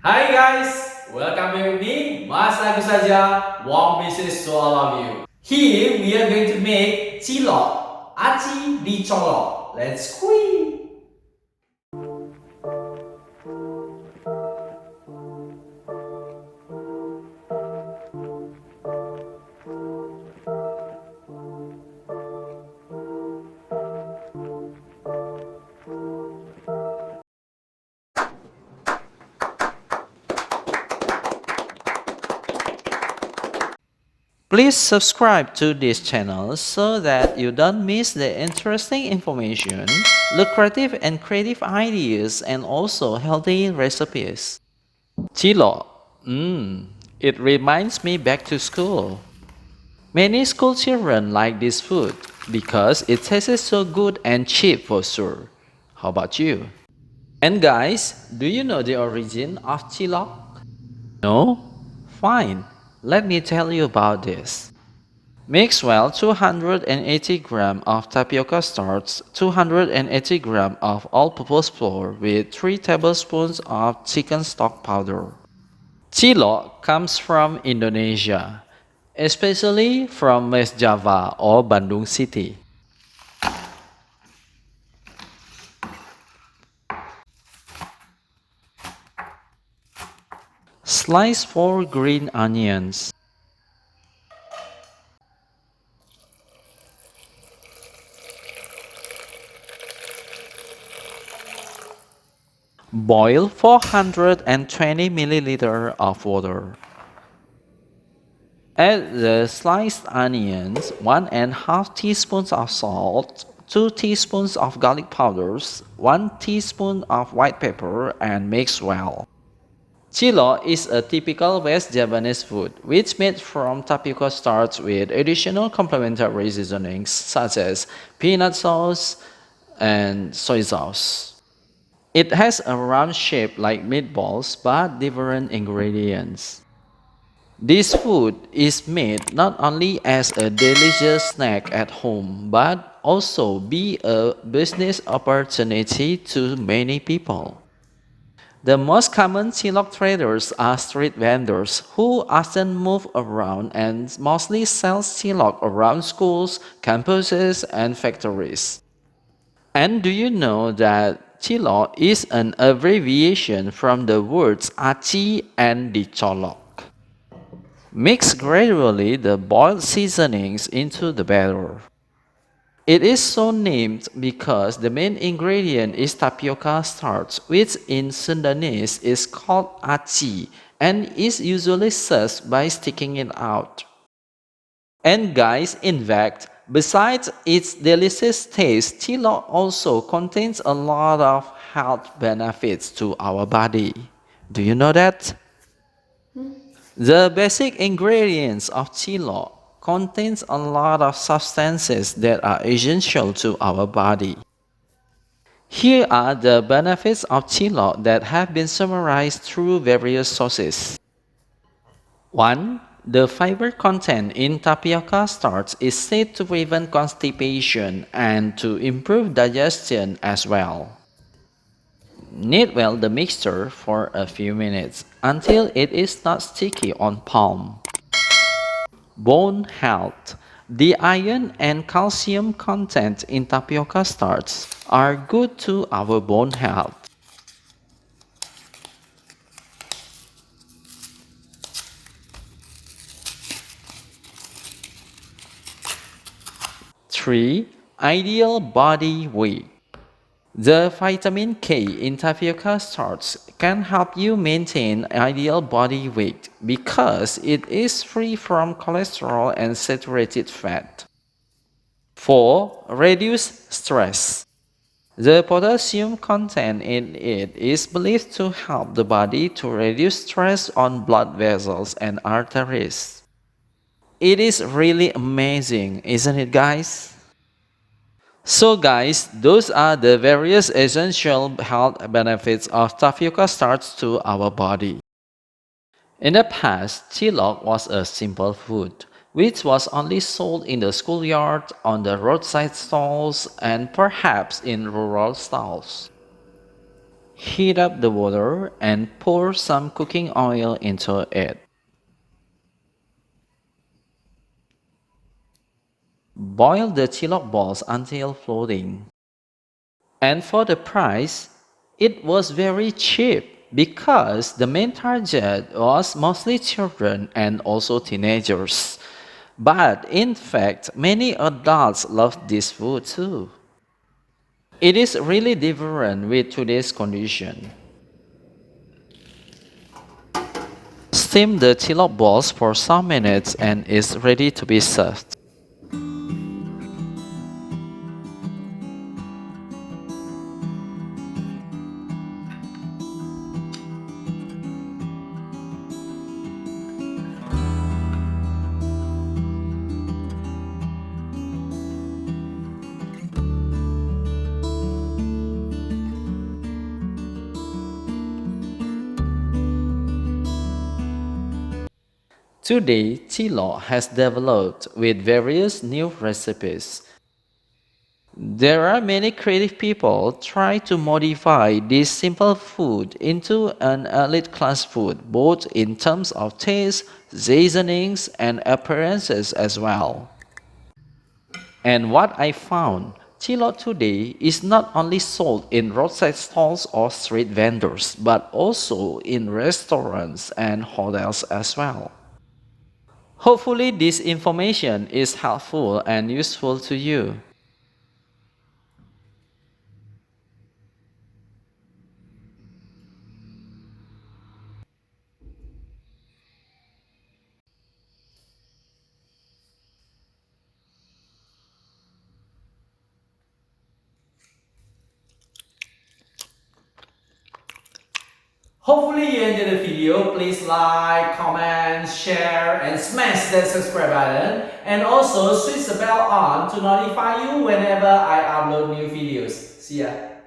Hai guys, welcome back with me, Mas Agus saja, warm wishes to all of you. Here we are going to make cilok, aci dicolok. Let's squeeze. Please subscribe to this channel so that you don't miss the interesting information, lucrative and creative ideas, and also healthy recipes. Cilok. It reminds me back to school. Many school children like this food because it tastes so good and cheap for sure. How about you? And guys, do you know the origin of cilok? No? Fine. Let me tell you about this. Mix well 280 gram of tapioca starch, 280 gram of all-purpose flour with 3 tablespoons of chicken stock powder. Cilok comes from Indonesia, especially from West Java or Bandung City. Slice 4 green onions. Boil 420 milliliter of water. Add the sliced onions, 1½ teaspoons of salt, 2 teaspoons of garlic powders, 1 teaspoon of white pepper, and mix well. Cilok is a typical West Javanese food which made from tapioca starch with additional complementary seasonings such as peanut sauce and soy sauce. It has a round shape like meatballs but different ingredients. This food is made not only as a delicious snack at home but also be a business opportunity to many people. The most common cilok traders are street vendors who often move around and mostly sell cilok around schools, campuses, and factories. And do you know that cilok is an abbreviation from the words aci and dicolok? Mix gradually the boiled seasonings into the batter. It is so named because the main ingredient is tapioca starch, which in Sundanese is called aci and is usually served by sticking it out. And guys, in fact, besides its delicious taste, cilok also contains a lot of health benefits to our body. Do you know that? The basic ingredients of cilok contains a lot of substances that are essential to our body. Here are the benefits of cilok that have been summarized through various sources. 1. The fiber content in tapioca starch is said to prevent constipation and to improve digestion as well. Knead well the mixture for a few minutes until it is not sticky on palm. Bone health. The iron and calcium content in tapioca starch are good to our bone health. 3. Ideal body weight. The vitamin K in tapioca starch can help you maintain ideal body weight because it is free from cholesterol and saturated fat. 4. Reduce stress. The potassium content in it is believed to help the body to reduce stress on blood vessels and arteries. It is really amazing, isn't it, guys? So guys, those are the various essential health benefits of tapioca starch to our body. In the past, cilok was a simple food, which was only sold in the schoolyard, on the roadside stalls, and perhaps in rural stalls. Heat up the water and pour some cooking oil into it. Boil the cilok balls until floating. And for the price, it was very cheap because the main target was mostly children and also teenagers. But in fact, many adults love this food too. It is really different with today's condition. Steam the cilok balls for some minutes and it's ready to be served. Today, cilok has developed with various new recipes. There are many creative people trying to modify this simple food into an elite class food, both in terms of taste, seasonings, and appearances as well. And what I found, cilok today is not only sold in roadside stalls or street vendors, but also in restaurants and hotels as well. Hopefully, this information is helpful and useful to you. Hopefully you enjoyed the video. Please like, comment, share, and smash that subscribe button. And also switch the bell on to notify you whenever I upload new videos. See ya.